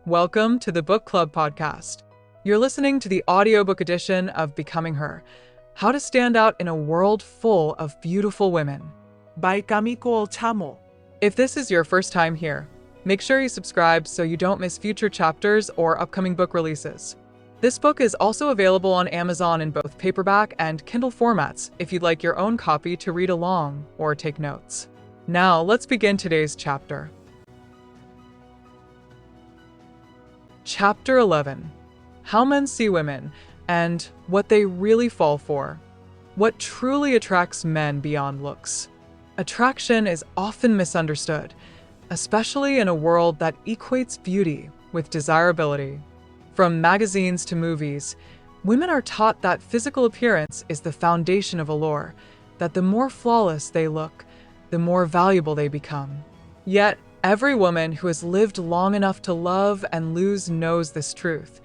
Welcome to the Book Club podcast. You're listening to the audiobook edition of Becoming Her, How to Stand Out in a World Full of Beautiful Women. by Kamiko Chamo. If this is your first time here, make sure you subscribe so you don't miss future chapters or upcoming book releases. This book is also available on Amazon in both paperback and Kindle formats if you'd like your own copy to read along or take notes. Now, let's begin today's chapter. Chapter 11. How Men See Women and What They Really Fall For. What truly attracts men beyond looks. Attraction is often misunderstood, especially in a world that equates beauty with desirability. From magazines to movies, women are taught that physical appearance is the foundation of allure, that the more flawless they look, the more valuable they become. Yet, every woman who has lived long enough to love and lose knows this truth.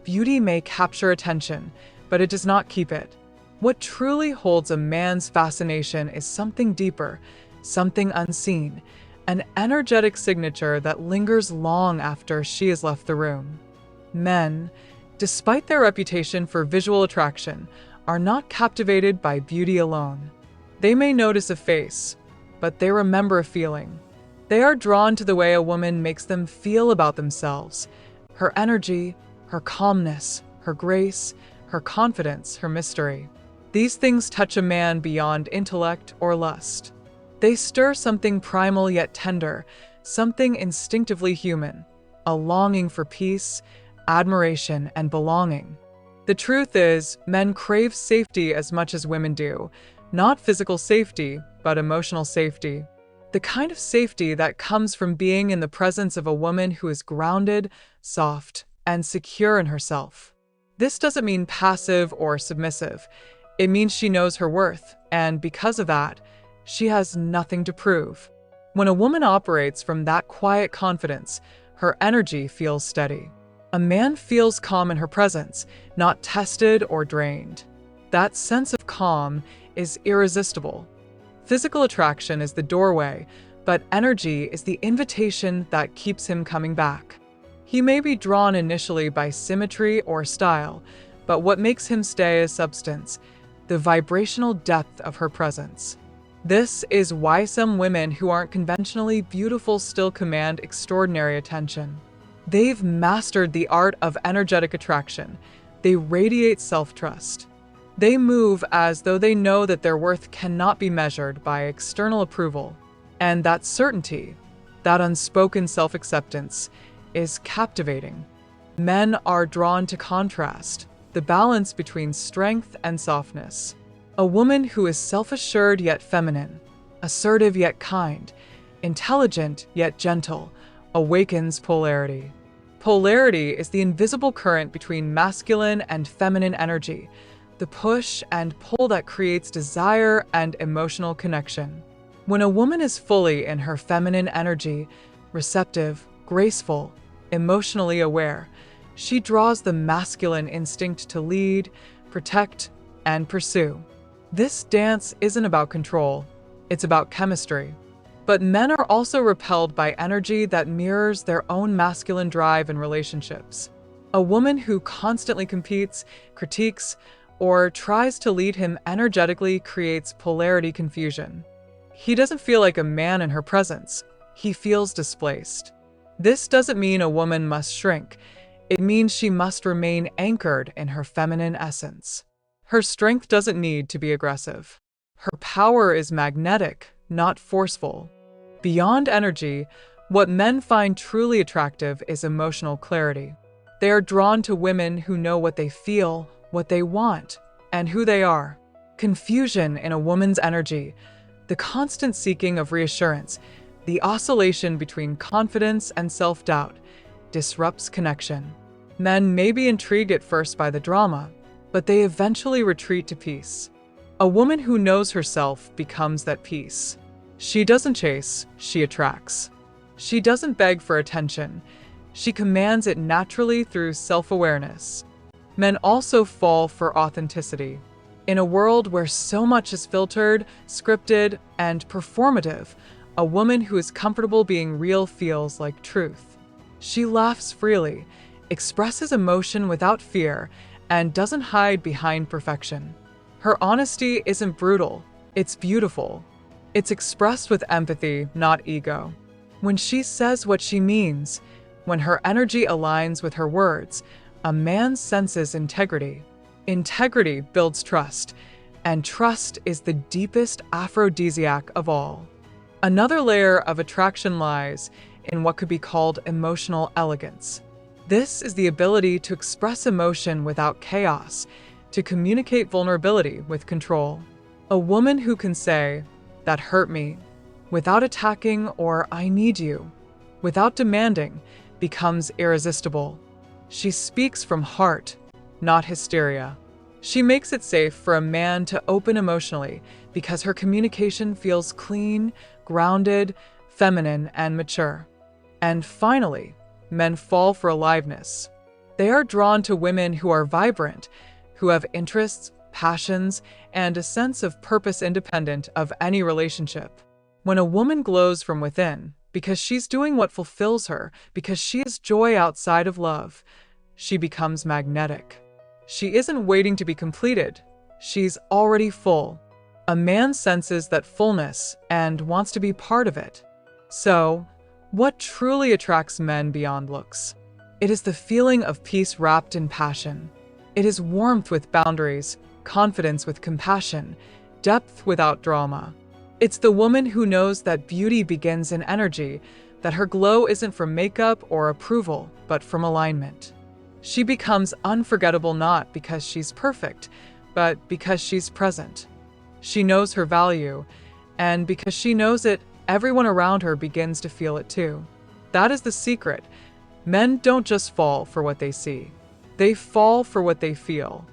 Beauty may capture attention, but it does not keep it. What truly holds a man's fascination is something deeper, something unseen, an energetic signature that lingers long after she has left the room. Men, despite their reputation for visual attraction, are not captivated by beauty alone. They may notice a face, but they remember a feeling. They are drawn to the way a woman makes them feel about themselves, her energy, her calmness, her grace, her confidence, her mystery. These things touch a man beyond intellect or lust. They stir something primal yet tender, something instinctively human, a longing for peace, admiration, and belonging. The truth is, men crave safety as much as women do, not physical safety, but emotional safety. The kind of safety that comes from being in the presence of a woman who is grounded, soft, and secure in herself. This doesn't mean passive or submissive. It means she knows her worth, and because of that, she has nothing to prove. When a woman operates from that quiet confidence, her energy feels steady. A man feels calm in her presence, not tested or drained. That sense of calm is irresistible. Physical attraction is the doorway, but energy is the invitation that keeps him coming back. He may be drawn initially by symmetry or style, but what makes him stay is substance, the vibrational depth of her presence. This is why some women who aren't conventionally beautiful still command extraordinary attention. They've mastered the art of energetic attraction. They radiate self-trust. They move as though they know that their worth cannot be measured by external approval. And that certainty, that unspoken self-acceptance, is captivating. Men are drawn to contrast, the balance between strength and softness. A woman who is self-assured yet feminine, assertive yet kind, intelligent yet gentle, awakens polarity. Polarity is the invisible current between masculine and feminine energy, the push and pull that creates desire and emotional connection. When a woman is fully in her feminine energy, receptive, graceful, emotionally aware, she draws the masculine instinct to lead, protect, and pursue. This dance isn't about control, it's about chemistry. But men are also repelled by energy that mirrors their own masculine drive in relationships. A woman who constantly competes, critiques, or tries to lead him energetically creates polarity confusion. He doesn't feel like a man in her presence. He feels displaced. This doesn't mean a woman must shrink. It means she must remain anchored in her feminine essence. Her strength doesn't need to be aggressive. Her power is magnetic, not forceful. Beyond energy, what men find truly attractive is emotional clarity. They are drawn to women who know what they feel, what they want, and who they are. Confusion in a woman's energy, the constant seeking of reassurance, the oscillation between confidence and self-doubt, disrupts connection. Men may be intrigued at first by the drama, but they eventually retreat to peace. A woman who knows herself becomes that peace. She doesn't chase, she attracts. She doesn't beg for attention. She commands it naturally through self-awareness. Men also fall for authenticity. In a world where so much is filtered, scripted, and performative, a woman who is comfortable being real feels like truth. She laughs freely, expresses emotion without fear, and doesn't hide behind perfection. Her honesty isn't brutal, it's beautiful. It's expressed with empathy, not ego. When she says what she means, when her energy aligns with her words, a man senses integrity. Integrity builds trust, and trust is the deepest aphrodisiac of all. Another layer of attraction lies in what could be called emotional elegance. This is the ability to express emotion without chaos, to communicate vulnerability with control. A woman who can say, "That hurt me," without attacking, or "I need you," without demanding, becomes irresistible. She speaks from heart, not hysteria. She makes it safe for a man to open emotionally because her communication feels clean, grounded, feminine, and mature. And finally, men fall for aliveness. They are drawn to women who are vibrant, who have interests, passions, and a sense of purpose independent of any relationship. When a woman glows from within, because she's doing what fulfills her, because she is joy outside of love, she becomes magnetic. She isn't waiting to be completed. She's already full. A man senses that fullness and wants to be part of it. So, what truly attracts men beyond looks? It is the feeling of peace wrapped in passion. It is warmth with boundaries, confidence with compassion, depth without drama. It's the woman who knows that beauty begins in energy, that her glow isn't from makeup or approval, but from alignment. She becomes unforgettable not because she's perfect, but because she's present. She knows her value, and because she knows it, everyone around her begins to feel it too. That is the secret. Men don't just fall for what they see. They fall for what they feel.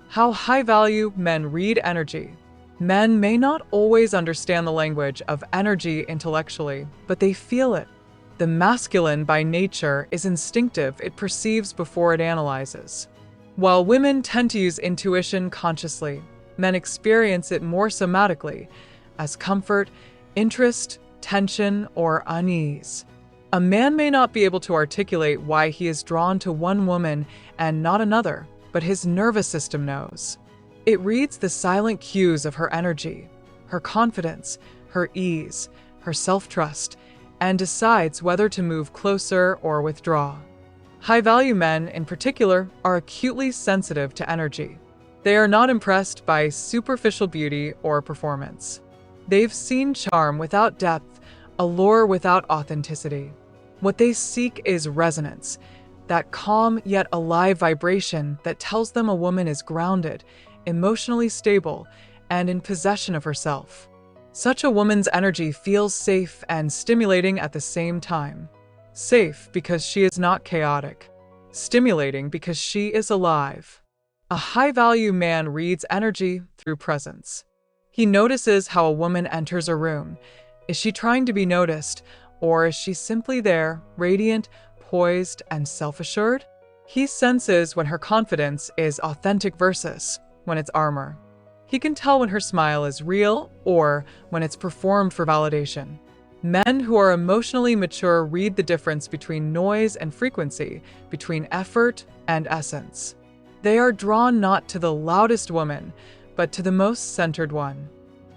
How high-value men read energy. Men may not always understand the language of energy intellectually, but they feel it. The masculine by nature is instinctive, it perceives before it analyzes. While women tend to use intuition consciously, men experience it more somatically, as comfort, interest, tension, or unease. A man may not be able to articulate why he is drawn to one woman and not another, but his nervous system knows. It reads the silent cues of her energy, her confidence, her ease, her self-trust, and decides whether to move closer or withdraw. High-value men, in particular, are acutely sensitive to energy. They are not impressed by superficial beauty or performance. They've seen charm without depth, allure without authenticity. What they seek is resonance, that calm yet alive vibration that tells them a woman is grounded, emotionally stable, and in possession of herself. Such a woman's energy feels safe and stimulating at the same time. Safe because she is not chaotic. Stimulating because she is alive. A high-value man reads energy through presence. He notices how a woman enters a room. Is she trying to be noticed, or is she simply there, radiant, poised, and self-assured? He senses when her confidence is authentic versus when it's armor. He can tell when her smile is real or when it's performed for validation. Men who are emotionally mature read the difference between noise and frequency, between effort and essence. They are drawn not to the loudest woman, but to the most centered one.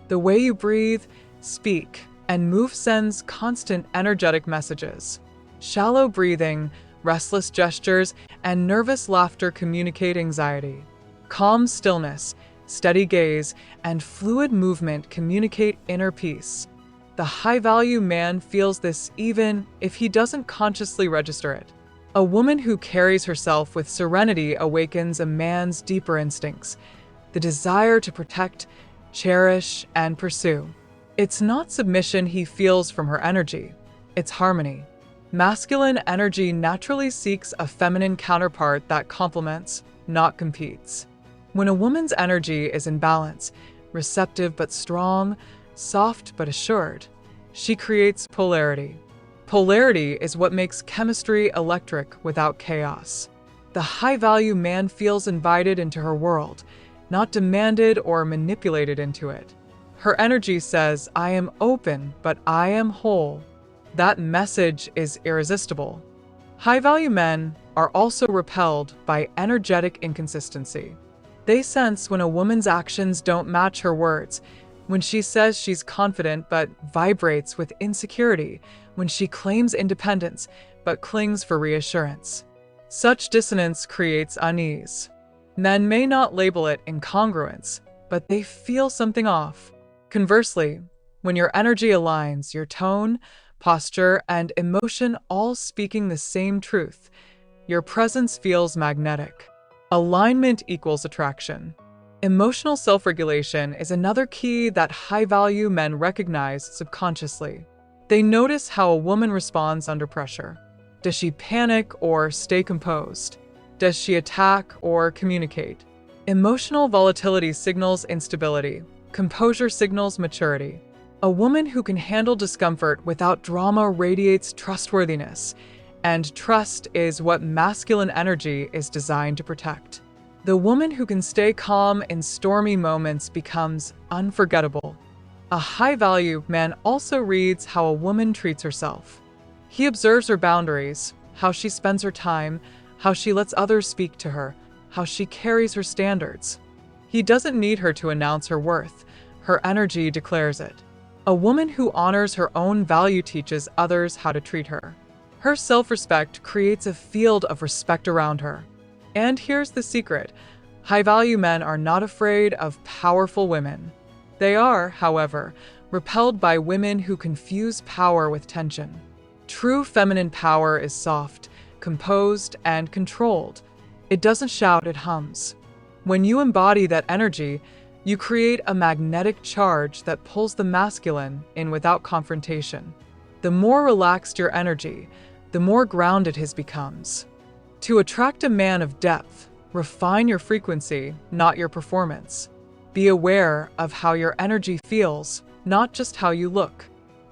The way you breathe, speak, and move sends constant energetic messages. Shallow breathing, restless gestures, and nervous laughter communicate anxiety. Calm stillness, steady gaze, and fluid movement communicate inner peace. The high-value man feels this even if he doesn't consciously register it. A woman who carries herself with serenity awakens a man's deeper instincts, the desire to protect, cherish, and pursue. It's not submission he feels from her energy, it's harmony. Masculine energy naturally seeks a feminine counterpart that complements, not competes. When a woman's energy is in balance, receptive but strong, soft but assured, she creates polarity. Polarity is what makes chemistry electric without chaos. The high-value man feels invited into her world, not demanded or manipulated into it. Her energy says, "I am open, but I am whole." That message is irresistible. High-value men are also repelled by energetic inconsistency. They sense when a woman's actions don't match her words, when she says she's confident but vibrates with insecurity, when she claims independence but clings for reassurance. Such dissonance creates unease. Men may not label it incongruence, but they feel something off. Conversely, when your energy aligns, your tone, posture, and emotion all speaking the same truth, your presence feels magnetic. Alignment equals attraction. Emotional self-regulation is another key that high-value men recognize subconsciously. They notice how a woman responds under pressure. Does she panic or stay composed? Does she attack or communicate? Emotional volatility signals instability. Composure signals maturity. A woman who can handle discomfort without drama radiates trustworthiness, and trust is what masculine energy is designed to protect. The woman who can stay calm in stormy moments becomes unforgettable. A high-value man also reads how a woman treats herself. He observes her boundaries, how she spends her time, how she lets others speak to her, how she carries her standards. He doesn't need her to announce her worth. Her energy declares it. A woman who honors her own value teaches others how to treat her. Her self-respect creates a field of respect around her. And here's the secret. High-value men are not afraid of powerful women. They are, however, repelled by women who confuse power with tension. True feminine power is soft, composed, and controlled. It doesn't shout, it hums. When you embody that energy, you create a magnetic charge that pulls the masculine in without confrontation. The more relaxed your energy, the more grounded his becomes. To attract a man of depth, refine your frequency, not your performance. Be aware of how your energy feels, not just how you look.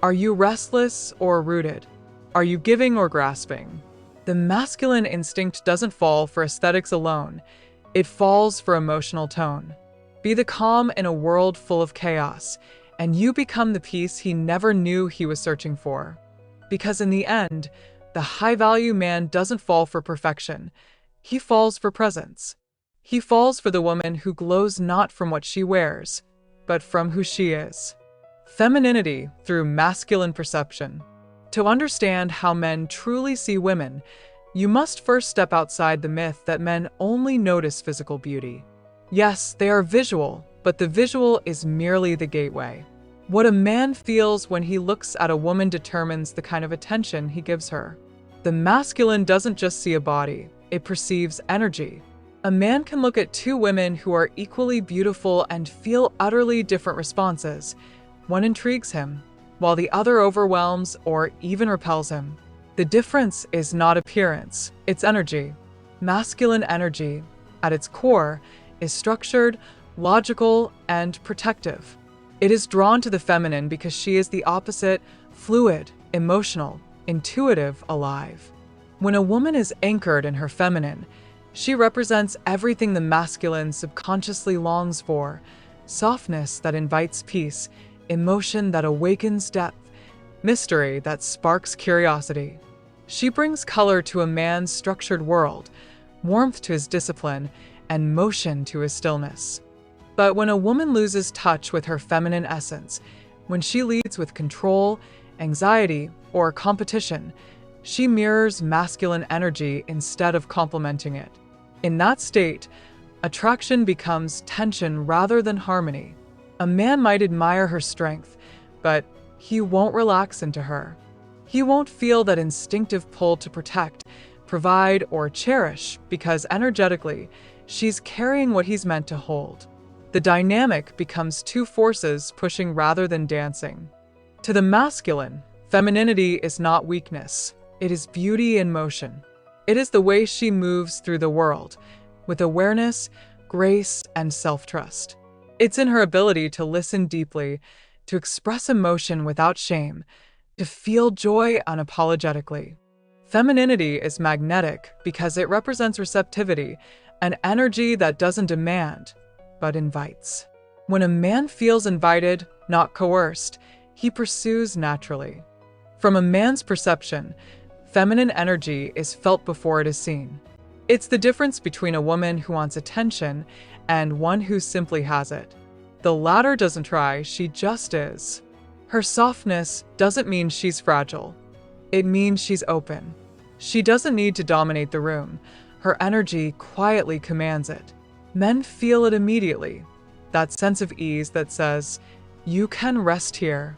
Are you restless or rooted? Are you giving or grasping? The masculine instinct doesn't fall for aesthetics alone. It falls for emotional tone. Be the calm in a world full of chaos, and you become the peace he never knew he was searching for. Because in the end, the high-value man doesn't fall for perfection. He falls for presence. He falls for the woman who glows not from what she wears, but from who she is. Femininity through masculine perception. To understand how men truly see women, you must first step outside the myth that men only notice physical beauty. Yes, they are visual, but the visual is merely the gateway. What a man feels when he looks at a woman determines the kind of attention he gives her. The masculine doesn't just see a body, it perceives energy. A man can look at two women who are equally beautiful and feel utterly different responses. One intrigues him, while the other overwhelms or even repels him. The difference is not appearance, it's energy. Masculine energy, at its core, is structured, logical, and protective. It is drawn to the feminine because she is the opposite, fluid, emotional, intuitive, alive. When a woman is anchored in her feminine, she represents everything the masculine subconsciously longs for: softness that invites peace, emotion that awakens depth, mystery that sparks curiosity. She brings color to a man's structured world, warmth to his discipline, and motion to his stillness. But when a woman loses touch with her feminine essence, when she leads with control, anxiety, or competition, she mirrors masculine energy instead of complementing it. In that state, attraction becomes tension rather than harmony. A man might admire her strength, but he won't relax into her. He won't feel that instinctive pull to protect, provide, or cherish because energetically, she's carrying what he's meant to hold. The dynamic becomes two forces pushing rather than dancing. To the masculine, femininity is not weakness. It is beauty in motion. It is the way she moves through the world, with awareness, grace, and self-trust. It's in her ability to listen deeply, to express emotion without shame, to feel joy unapologetically. Femininity is magnetic because it represents receptivity, an energy that doesn't demand, but invites. When a man feels invited, not coerced, he pursues naturally. From a man's perception, Feminine energy is felt before it is seen. It's the difference between a woman who wants attention and one who simply has it. The latter doesn't try, she just is. Her softness doesn't mean she's fragile. It means she's open. She doesn't need to dominate the room. Her energy quietly commands it. Men feel it immediately. That sense of ease that says, you can rest here.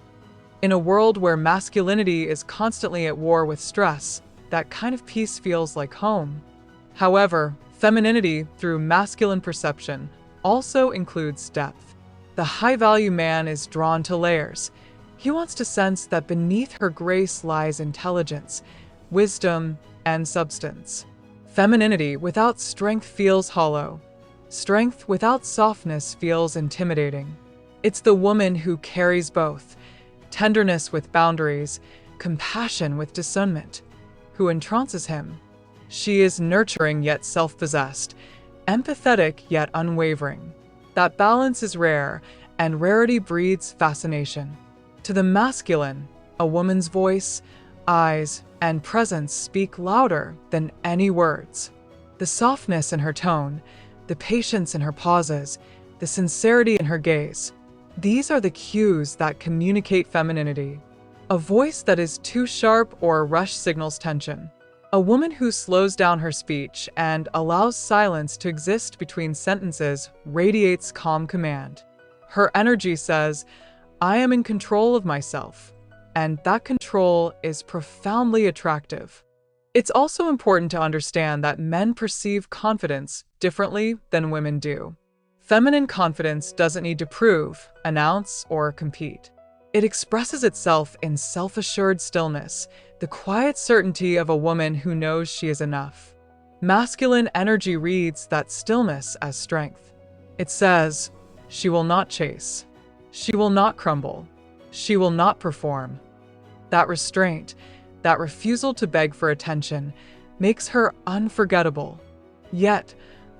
In a world where masculinity is constantly at war with stress, that kind of peace feels like home. However, femininity, through masculine perception, also includes depth. The high-value man is drawn to layers. He wants to sense that beneath her grace lies intelligence, wisdom, and substance. Femininity without strength feels hollow. Strength without softness feels intimidating. It's the woman who carries both, tenderness with boundaries, compassion with discernment, who entrances him. She is nurturing yet self-possessed, empathetic yet unwavering. That balance is rare, and rarity breeds fascination. To the masculine, a woman's voice, eyes, and presence speak louder than any words. The softness in her tone, the patience in her pauses, the sincerity in her gaze. These are the cues that communicate femininity. A voice that is too sharp or rushed signals tension. A woman who slows down her speech and allows silence to exist between sentences radiates calm command. Her energy says, I am in control of myself, and that control is profoundly attractive. It's also important to understand that men perceive confidence differently than women do. Feminine confidence doesn't need to prove, announce, or compete. It expresses itself in self-assured stillness, the quiet certainty of a woman who knows she is enough. Masculine energy reads that stillness as strength. It says, she will not chase. She will not crumble. She will not perform. That restraint, that refusal to beg for attention, makes her unforgettable. Yet,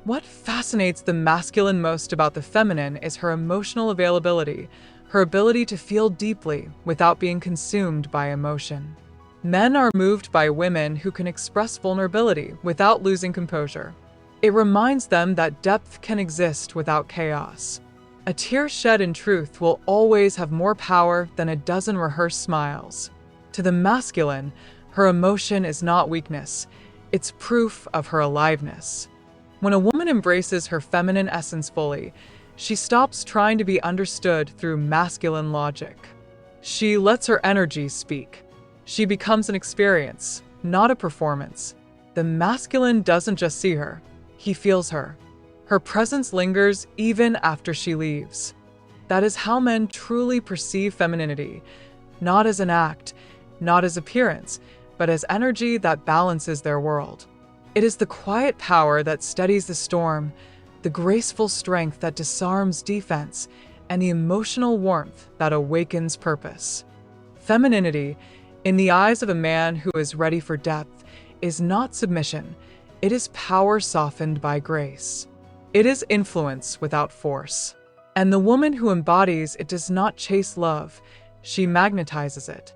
what fascinates the masculine most about the feminine is her emotional availability, her ability to feel deeply without being consumed by emotion. Men are moved by women who can express vulnerability without losing composure. It reminds them that depth can exist without chaos. A tear shed in truth will always have more power than a dozen rehearsed smiles. To the masculine, her emotion is not weakness, it's proof of her aliveness. When a woman embraces her feminine essence fully, she stops trying to be understood through masculine logic. She lets her energy speak. She becomes an experience, not a performance. The masculine doesn't just see her, he feels her. Her presence lingers even after she leaves. That is how men truly perceive femininity, not as an act, not as appearance, but as energy that balances their world. It is the quiet power that steadies the storm, the graceful strength that disarms defense, and the emotional warmth that awakens purpose. Femininity, in the eyes of a man who is ready for depth, is not submission. It is power softened by grace. It is influence without force. And the woman who embodies it does not chase love, she magnetizes it.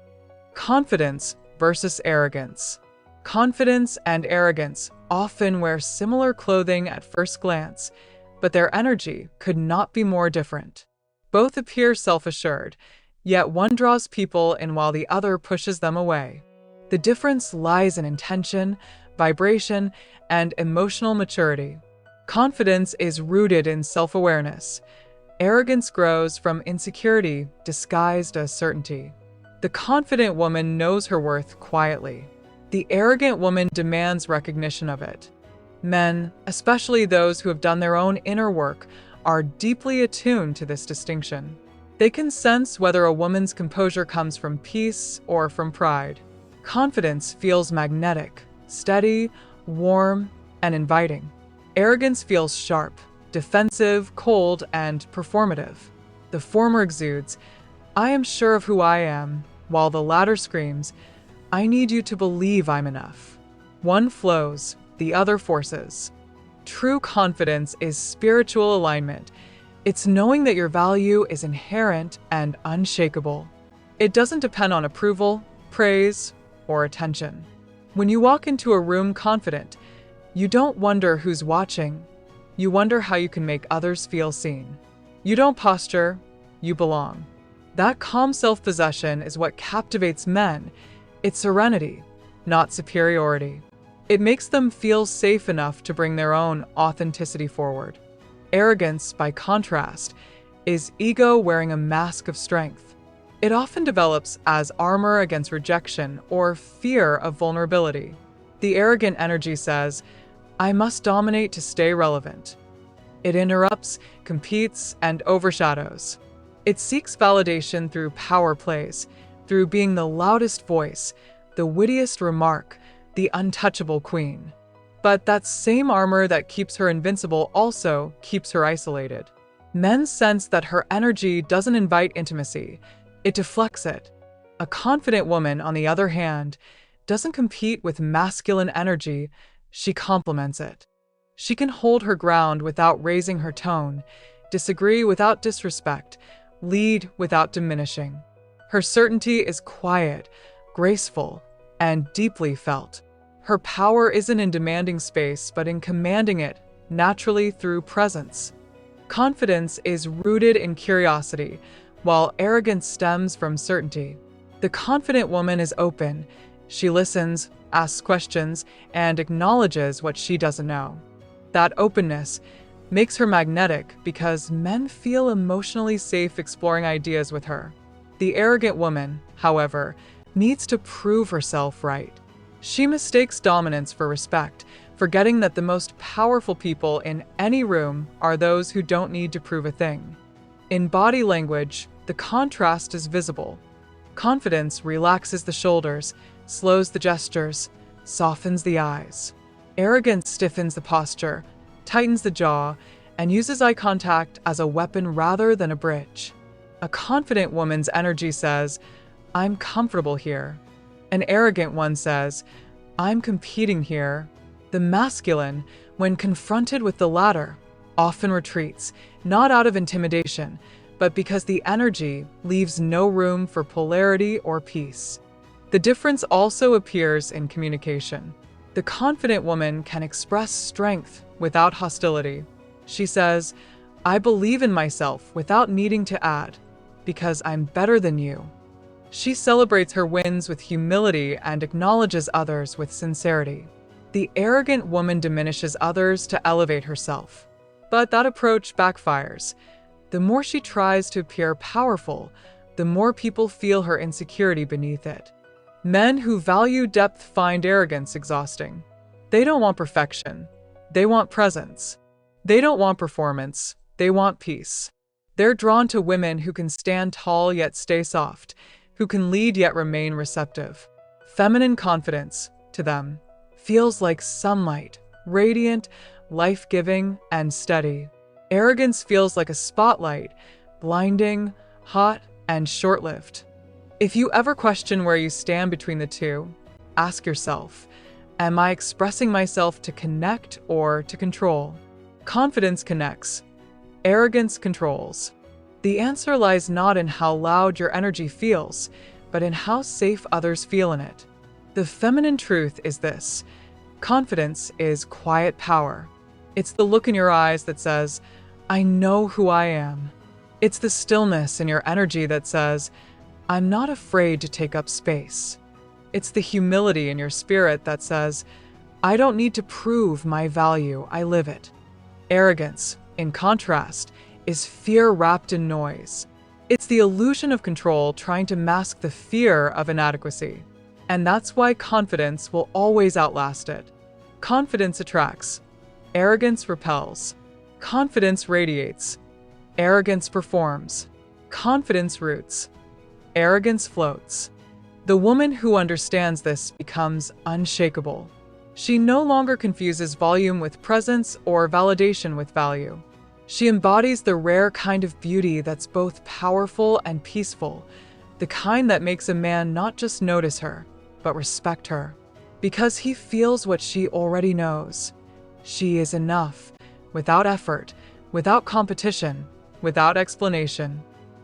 Confidence versus arrogance. Confidence and arrogance often wear similar clothing at first glance, but their energy could not be more different. Both appear self-assured, yet one draws people in while the other pushes them away. The difference lies in intention, vibration, and emotional maturity. Confidence is rooted in self-awareness. Arrogance grows from insecurity disguised as certainty. The confident woman knows her worth quietly. The arrogant woman demands recognition of it. Men, especially those who have done their own inner work, are deeply attuned to this distinction. They can sense whether a woman's composure comes from peace or from pride. Confidence feels magnetic, steady, warm, and inviting. Arrogance feels sharp, defensive, cold, and performative. The former exudes, I am sure of who I am, while the latter screams, I need you to believe I'm enough. One flows, the other forces. True confidence is spiritual alignment. It's knowing that your value is inherent and unshakable. It doesn't depend on approval, praise, or attention. When you walk into a room confident, you don't wonder who's watching. You wonder how you can make others feel seen. You don't posture, you belong. That calm self-possession is what captivates men. It's serenity, not superiority. It makes them feel safe enough to bring their own authenticity forward. Arrogance, by contrast, is ego wearing a mask of strength. It often develops as armor against rejection or fear of vulnerability. The arrogant energy says, I must dominate to stay relevant. It interrupts, competes, and overshadows. It seeks validation through power plays, through being the loudest voice, the wittiest remark, the untouchable queen. But that same armor that keeps her invincible also keeps her isolated. Men sense that her energy doesn't invite intimacy, it deflects it. A confident woman, on the other hand, doesn't compete with masculine energy, she complements it. She can hold her ground without raising her tone, disagree without disrespect, lead without diminishing. Her certainty is quiet, graceful, and deeply felt. Her power isn't in demanding space, but in commanding it naturally through presence. Confidence is rooted in curiosity, while arrogance stems from certainty. The confident woman is open. She listens, asks questions, and acknowledges what she doesn't know. That openness makes her magnetic because men feel emotionally safe exploring ideas with her. The arrogant woman, however, needs to prove herself right. She mistakes dominance for respect, forgetting that the most powerful people in any room are those who don't need to prove a thing. In body language, the contrast is visible. Confidence relaxes the shoulders, slows the gestures, softens the eyes. Arrogance stiffens the posture, tightens the jaw, and uses eye contact as a weapon rather than a bridge. A confident woman's energy says, I'm comfortable here. An arrogant one says, I'm competing here. The masculine, when confronted with the latter, often retreats, not out of intimidation, but because the energy leaves no room for polarity or peace. The difference also appears in communication. The confident woman can express strength without hostility. She says, I believe in myself without needing to add, because I'm better than you. She celebrates her wins with humility and acknowledges others with sincerity. The arrogant woman diminishes others to elevate herself. But that approach backfires. The more she tries to appear powerful, the more people feel her insecurity beneath it. Men who value depth find arrogance exhausting. They don't want perfection. They want presence. They don't want performance. They want peace. They're drawn to women who can stand tall yet stay soft, who can lead yet remain receptive. Feminine confidence, to them, feels like sunlight, radiant, life-giving, and steady. Arrogance feels like a spotlight, blinding, hot, and short-lived. If you ever question where you stand between the two, ask yourself, am I expressing myself to connect or to control? Confidence connects. Arrogance controls. The answer lies not in how loud your energy feels, but in how safe others feel in it. The feminine truth is this: confidence is quiet power. It's the look in your eyes that says, I know who I am. It's the stillness in your energy that says, I'm not afraid to take up space. It's the humility in your spirit that says, I don't need to prove my value, I live it. Arrogance, in contrast, is fear wrapped in noise. It's the illusion of control trying to mask the fear of inadequacy. And that's why confidence will always outlast it. Confidence attracts. Arrogance repels. Confidence radiates. Arrogance performs. Confidence roots. Arrogance floats. The woman who understands this becomes unshakable. She no longer confuses volume with presence or validation with value. She embodies the rare kind of beauty that's both powerful and peaceful, the kind that makes a man not just notice her, but respect her. Because he feels what she already knows. She is enough, without effort, without competition, without explanation.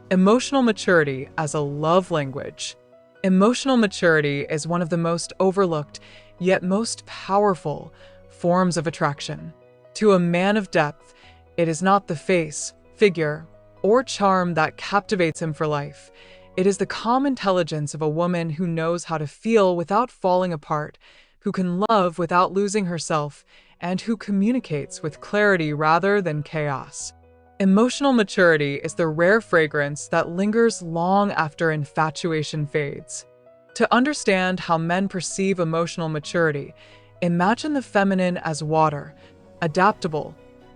Emotional maturity as a love language. Emotional maturity is one of the most overlooked, yet most powerful forms of attraction. To a man of depth, it is not the face, figure, or charm that captivates him for life. It is the calm intelligence of a woman who knows how to feel without falling apart, who can love without losing herself, and who communicates with clarity rather than chaos. Emotional maturity is the rare fragrance that lingers long after infatuation fades. To understand how men perceive emotional maturity, imagine the feminine as water, adaptable,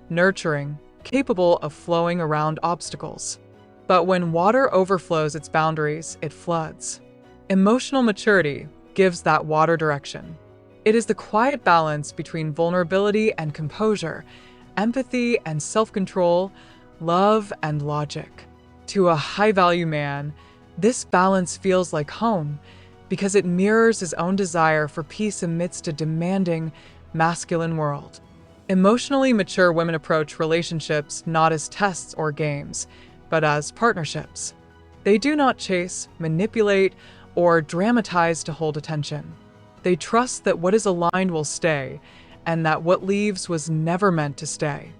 nurturing, capable of flowing around obstacles. But when water overflows its boundaries, it floods. Emotional maturity gives that water direction. It is the quiet balance between vulnerability and composure, empathy and self-control, love and logic. To a high-value man, this balance feels like home because it mirrors his own desire for peace amidst a demanding, masculine world. Emotionally mature women approach relationships not as tests or games, but as partnerships. They do not chase, manipulate, or dramatize to hold attention. They trust that what is aligned will stay, and that what leaves was never meant to stay.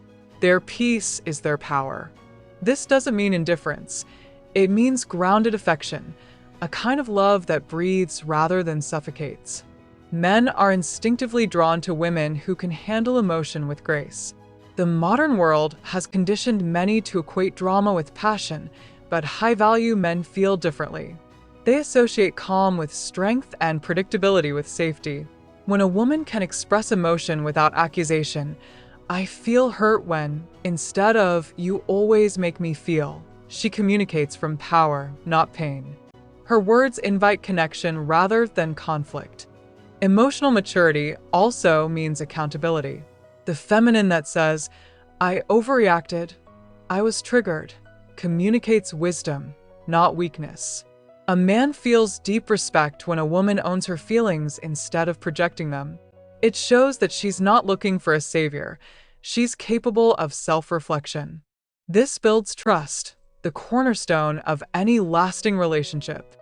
Their peace is their power. This doesn't mean indifference. It means grounded affection, a kind of love that breathes rather than suffocates. Men are instinctively drawn to women who can handle emotion with grace. The modern world has conditioned many to equate drama with passion, but high-value men feel differently. They associate calm with strength and predictability with safety. When a woman can express emotion without accusation, "I feel hurt when," instead of "you always make me feel," she communicates from power, not pain. Her words invite connection rather than conflict. Emotional maturity also means accountability. The feminine that says, "I overreacted, I was triggered," communicates wisdom, not weakness. A man feels deep respect when a woman owns her feelings instead of projecting them. It shows that she's not looking for a savior. She's capable of self-reflection. This builds trust, the cornerstone of any lasting relationship.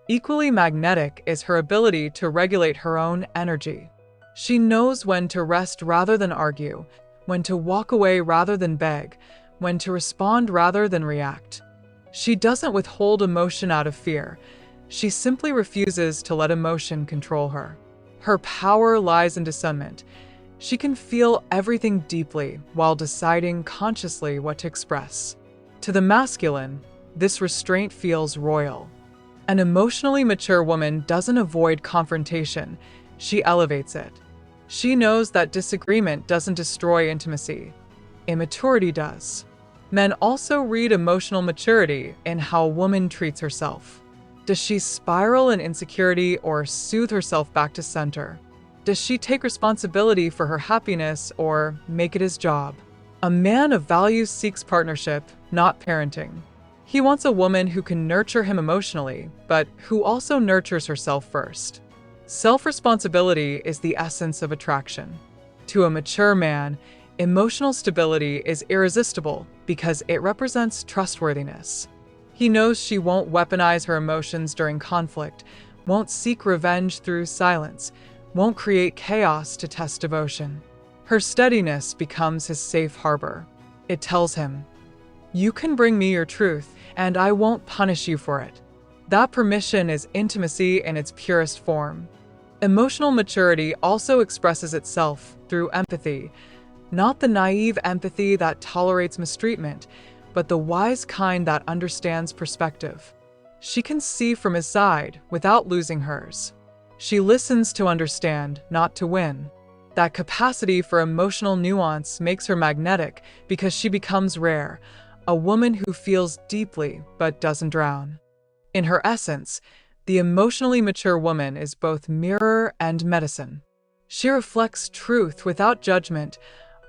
Equally magnetic is her ability to regulate her own energy. She knows when to rest rather than argue, when to walk away rather than beg, when to respond rather than react. She doesn't withhold emotion out of fear. She simply refuses to let emotion control her. Her power lies in discernment. She can feel everything deeply while deciding consciously what to express. To the masculine, this restraint feels royal. An emotionally mature woman doesn't avoid confrontation, she elevates it. She knows that disagreement doesn't destroy intimacy. Immaturity does. Men also read emotional maturity in how a woman treats herself. Does she spiral in insecurity or soothe herself back to center? Does she take responsibility for her happiness or make it his job? A man of values seeks partnership, not parenting. He wants a woman who can nurture him emotionally, but who also nurtures herself first. Self-responsibility is the essence of attraction. To a mature man, emotional stability is irresistible because it represents trustworthiness. He knows she won't weaponize her emotions during conflict, won't seek revenge through silence, won't create chaos to test devotion. Her steadiness becomes his safe harbor. It tells him, "You can bring me your truth, and I won't punish you for it." That permission is intimacy in its purest form. Emotional maturity also expresses itself through empathy, not the naive empathy that tolerates mistreatment, but the wise kind that understands perspective. She can see from his side without losing hers. She listens to understand, not to win. That capacity for emotional nuance makes her magnetic because she becomes rare, a woman who feels deeply but doesn't drown. In her essence, the emotionally mature woman is both mirror and medicine. She reflects truth without judgment,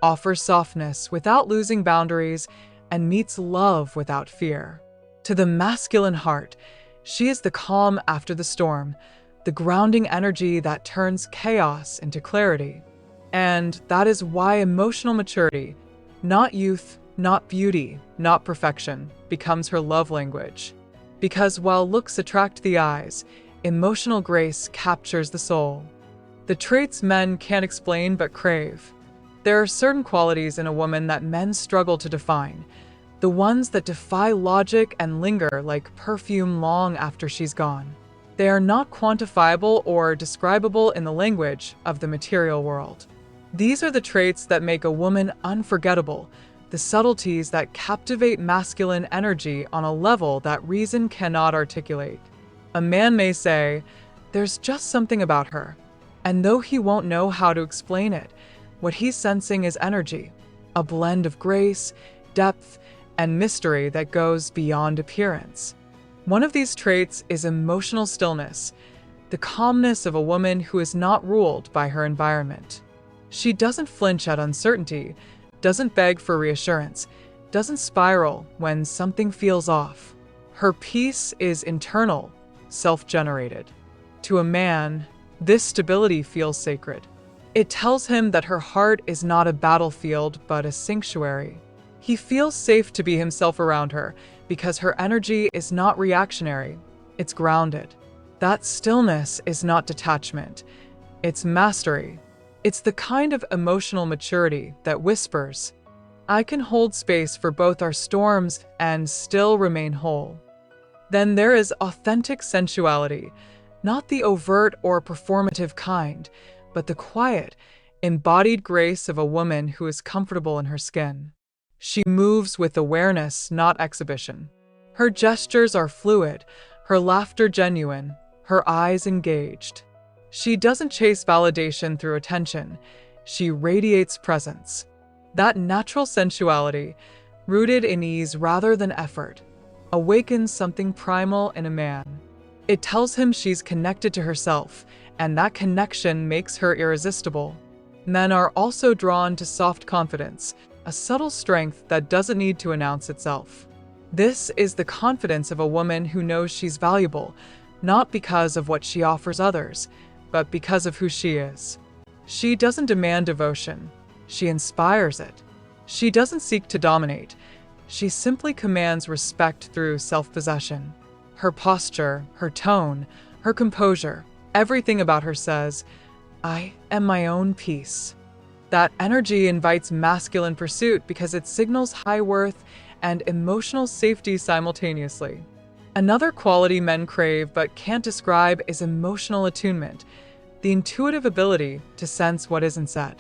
offers softness without losing boundaries, and meets love without fear. To the masculine heart, she is the calm after the storm, the grounding energy that turns chaos into clarity. And that is why emotional maturity, not youth, not beauty, not perfection, becomes her love language. Because while looks attract the eyes, emotional grace captures the soul. The traits men can't explain but crave. There are certain qualities in a woman that men struggle to define, the ones that defy logic and linger like perfume long after she's gone. They are not quantifiable or describable in the language of the material world. These are the traits that make a woman unforgettable, the subtleties that captivate masculine energy on a level that reason cannot articulate. A man may say, "There's just something about her," and though he won't know how to explain it, what he's sensing is energy, a blend of grace, depth, and mystery that goes beyond appearance. One of these traits is emotional stillness, the calmness of a woman who is not ruled by her environment. She doesn't flinch at uncertainty, doesn't beg for reassurance, doesn't spiral when something feels off. Her peace is internal, self-generated. To a man, this stability feels sacred. It tells him that her heart is not a battlefield but a sanctuary. He feels safe to be himself around her because her energy is not reactionary, it's grounded. That stillness is not detachment, it's mastery. It's the kind of emotional maturity that whispers, "I can hold space for both our storms and still remain whole." Then there is authentic sensuality, not the overt or performative kind, but the quiet, embodied grace of a woman who is comfortable in her skin. She moves with awareness, not exhibition. Her gestures are fluid, her laughter genuine, her eyes engaged. She doesn't chase validation through attention, she radiates presence. That natural sensuality, rooted in ease rather than effort, awakens something primal in a man. It tells him she's connected to herself, and that connection makes her irresistible. Men are also drawn to soft confidence, a subtle strength that doesn't need to announce itself. This is the confidence of a woman who knows she's valuable, not because of what she offers others, but because of who she is. She doesn't demand devotion, she inspires it. She doesn't seek to dominate, she simply commands respect through self-possession. Her posture, her tone, her composure, everything about her says, "I am my own peace." That energy invites masculine pursuit because it signals high worth and emotional safety simultaneously. Another quality men crave but can't describe is emotional attunement, the intuitive ability to sense what isn't said.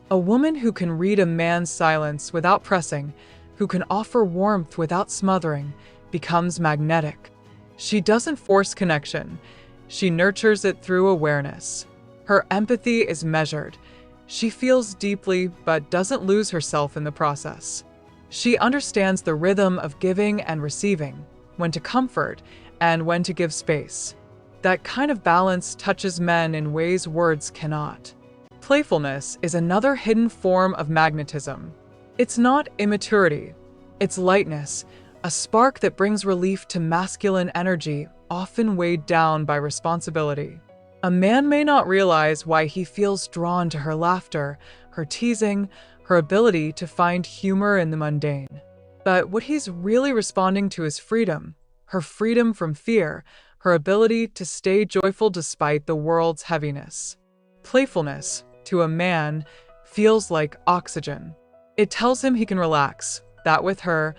A woman who can read a man's silence without pressing, who can offer warmth without smothering, becomes magnetic. She doesn't force connection, she nurtures it through awareness. Her empathy is measured. She feels deeply but doesn't lose herself in the process. She understands the rhythm of giving and receiving, when to comfort and when to give space. That kind of balance touches men in ways words cannot. Playfulness is another hidden form of magnetism. It's not immaturity, it's lightness, a spark that brings relief to masculine energy, often weighed down by responsibility. A man may not realize why he feels drawn to her laughter, her teasing, her ability to find humor in the mundane. But what he's really responding to is freedom, her freedom from fear, her ability to stay joyful despite the world's heaviness. Playfulness, to a man, feels like oxygen. It tells him he can relax, that with her,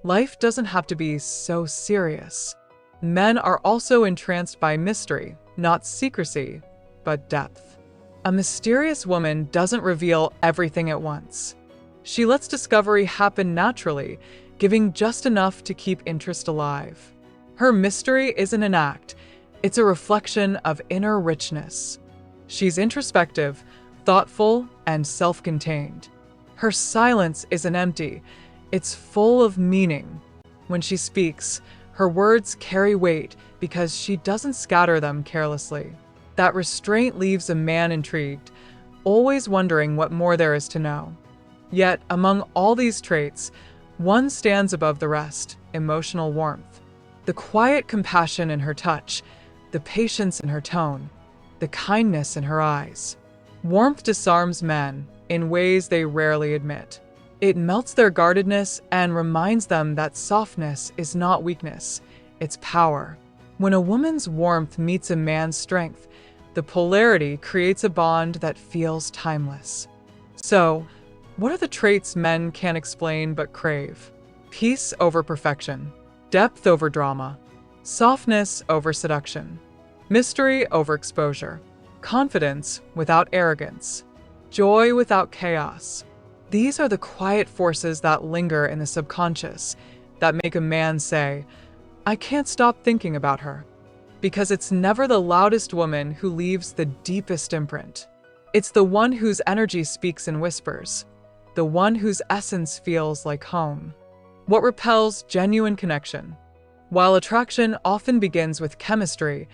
life doesn't have to be so serious. Men are also entranced by mystery, not secrecy, but depth. A mysterious woman doesn't reveal everything at once. She lets discovery happen naturally, giving just enough to keep interest alive. Her mystery isn't an act, it's a reflection of inner richness. She's introspective, thoughtful, and self-contained. Her silence isn't empty, it's full of meaning. When she speaks, her words carry weight because she doesn't scatter them carelessly. That restraint leaves a man intrigued, always wondering what more there is to know. Yet, among all these traits, one stands above the rest: emotional warmth. The quiet compassion in her touch, the patience in her tone, the kindness in her eyes. Warmth disarms men in ways they rarely admit. It melts their guardedness and reminds them that softness is not weakness, it's power. When a woman's warmth meets a man's strength, The polarity creates a bond that feels timeless. So, what are the traits men can't explain but crave? Peace over perfection, depth over drama, softness over seduction, mystery over exposure, confidence without arrogance, joy without chaos. These are the quiet forces that linger in the subconscious that make a man say, "I can't stop thinking about her." Because it's never the loudest woman who leaves the deepest imprint. It's the one whose energy speaks in whispers, the one whose essence feels like home. What repels genuine connection? While attraction often begins with chemistry,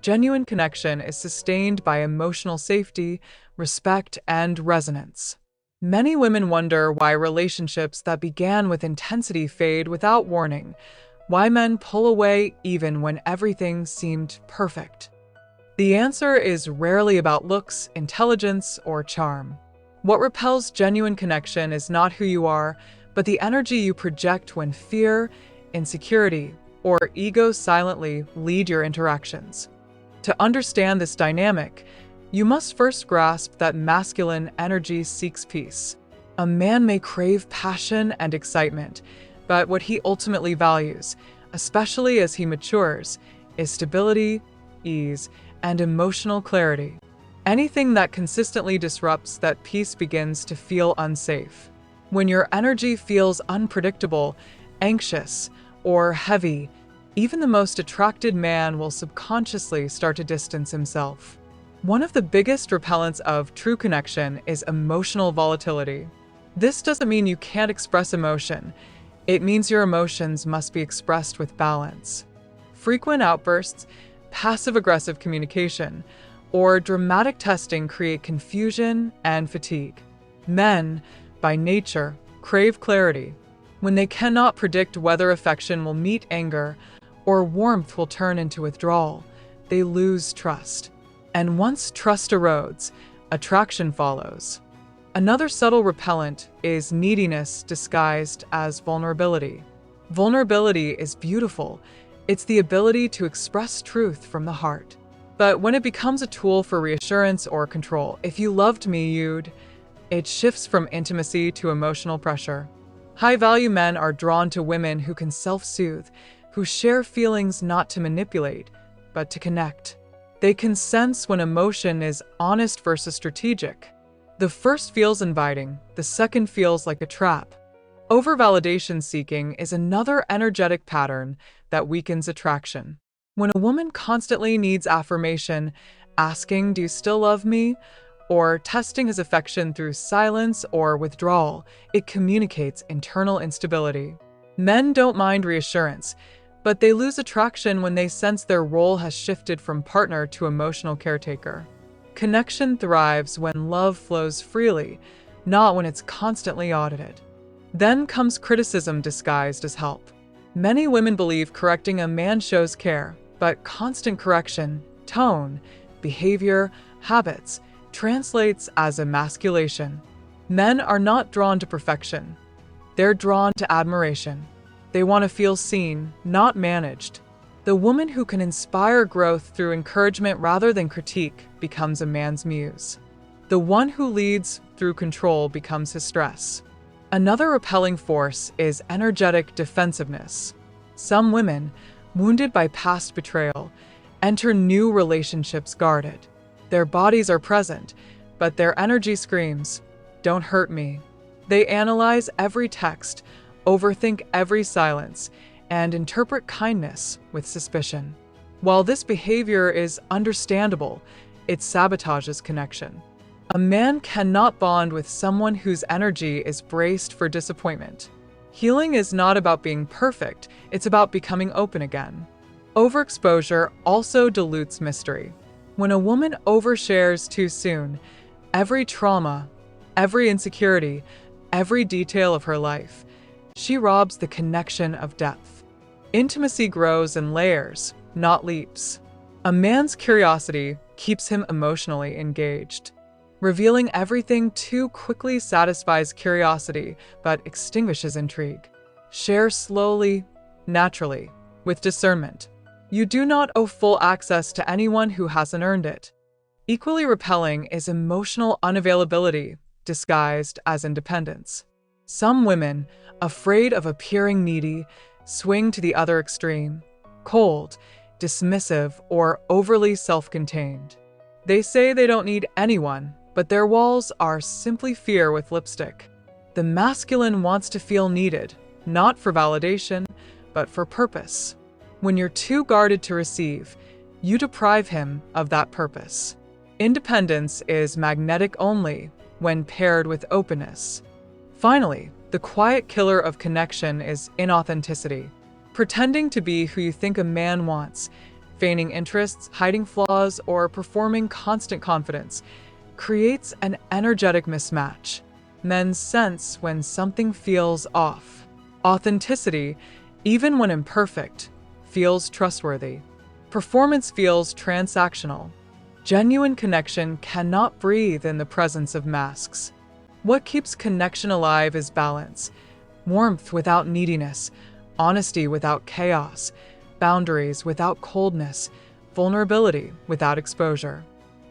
genuine connection is sustained by emotional safety, respect, and resonance. Many women wonder why relationships that began with intensity fade without warning, why men pull away even when everything seemed perfect. The answer is rarely about looks, intelligence, or charm. What repels genuine connection is not who you are, but the energy you project when fear, insecurity, or ego silently lead your interactions. To understand this dynamic, you must first grasp that masculine energy seeks peace. A man may crave passion and excitement, but what he ultimately values, especially as he matures, is stability, ease, and emotional clarity. Anything that consistently disrupts that peace begins to feel unsafe. When your energy feels unpredictable, anxious, or heavy, even the most attracted man will subconsciously start to distance himself. One of the biggest repellents of true connection is emotional volatility. This doesn't mean you can't express emotion. It means your emotions must be expressed with balance. Frequent outbursts, passive-aggressive communication, or dramatic testing create confusion and fatigue. Men, by nature, crave clarity. When they cannot predict whether affection will meet anger or warmth will turn into withdrawal, they lose trust. And once trust erodes, attraction follows. Another subtle repellent is neediness disguised as vulnerability. Vulnerability is beautiful. It's the ability to express truth from the heart. But when it becomes a tool for reassurance or control, if you loved me, you'd, it shifts from intimacy to emotional pressure. High-value men are drawn to women who can self-soothe, who share feelings not to manipulate, but to connect. They can sense when emotion is honest versus strategic. The first feels inviting, the second feels like a trap. Over-validation seeking is another energetic pattern that weakens attraction. When a woman constantly needs affirmation, asking, "Do you still love me?" or testing his affection through silence or withdrawal, it communicates internal instability. Men don't mind reassurance, but they lose attraction when they sense their role has shifted from partner to emotional caretaker. Connection thrives when love flows freely, not when it's constantly audited. Then comes criticism disguised as help. Many women believe correcting a man shows care, but constant correction, tone, behavior, habits, translates as emasculation. Men are not drawn to perfection. They're drawn to admiration. They want to feel seen, not managed. The woman who can inspire growth through encouragement rather than critique becomes a man's muse. The one who leads through control becomes his stress. Another repelling force is energetic defensiveness. Some women, wounded by past betrayal, enter new relationships guarded. Their bodies are present, but their energy screams, "Don't hurt me." They analyze every text, overthink every silence, and interpret kindness with suspicion. While this behavior is understandable, it sabotages connection. A man cannot bond with someone whose energy is braced for disappointment. Healing is not about being perfect, it's about becoming open again. Overexposure also dilutes mystery. When a woman overshares too soon, every trauma, every insecurity, every detail of her life, she robs the connection of depth. Intimacy grows in layers, not leaps. A man's curiosity keeps him emotionally engaged. Revealing everything too quickly satisfies curiosity, but extinguishes intrigue. Share slowly, naturally, with discernment. You do not owe full access to anyone who hasn't earned it. Equally repelling is emotional unavailability disguised as independence. Some women, afraid of appearing needy, swing to the other extreme, cold, dismissive, or overly self-contained. They say they don't need anyone, but their walls are simply fear with lipstick. The masculine wants to feel needed, not for validation, but for purpose. When you're too guarded to receive, you deprive him of that purpose. Independence is magnetic only when paired with openness. Finally, the quiet killer of connection is inauthenticity. Pretending to be who you think a man wants, feigning interests, hiding flaws, or performing constant confidence creates an energetic mismatch. Men sense when something feels off. Authenticity, even when imperfect, feels trustworthy. Performance feels transactional. Genuine connection cannot breathe in the presence of masks. What keeps connection alive is balance, warmth without neediness, honesty without chaos, boundaries without coldness, vulnerability without exposure.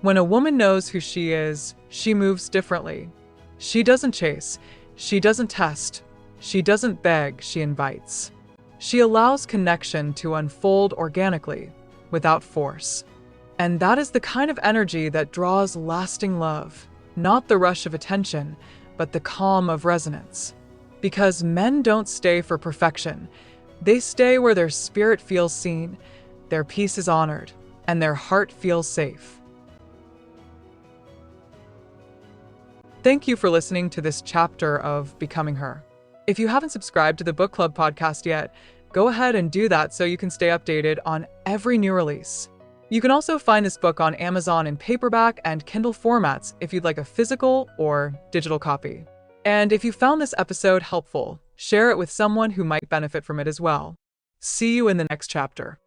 When a woman knows who she is, she moves differently. She doesn't chase, she doesn't test, she doesn't beg, she invites. She allows connection to unfold organically, without force. And that is the kind of energy that draws lasting love, not the rush of attention, but the calm of resonance. Because men don't stay for perfection. They stay where their spirit feels seen, their peace is honored, and their heart feels safe. Thank you for listening to this chapter of Becoming Her. If you haven't subscribed to the Book Club podcast yet, go ahead and do that so you can stay updated on every new release. You can also find this book on Amazon in paperback and Kindle formats if you'd like a physical or digital copy. And if you found this episode helpful, share it with someone who might benefit from it as well. See you in the next chapter.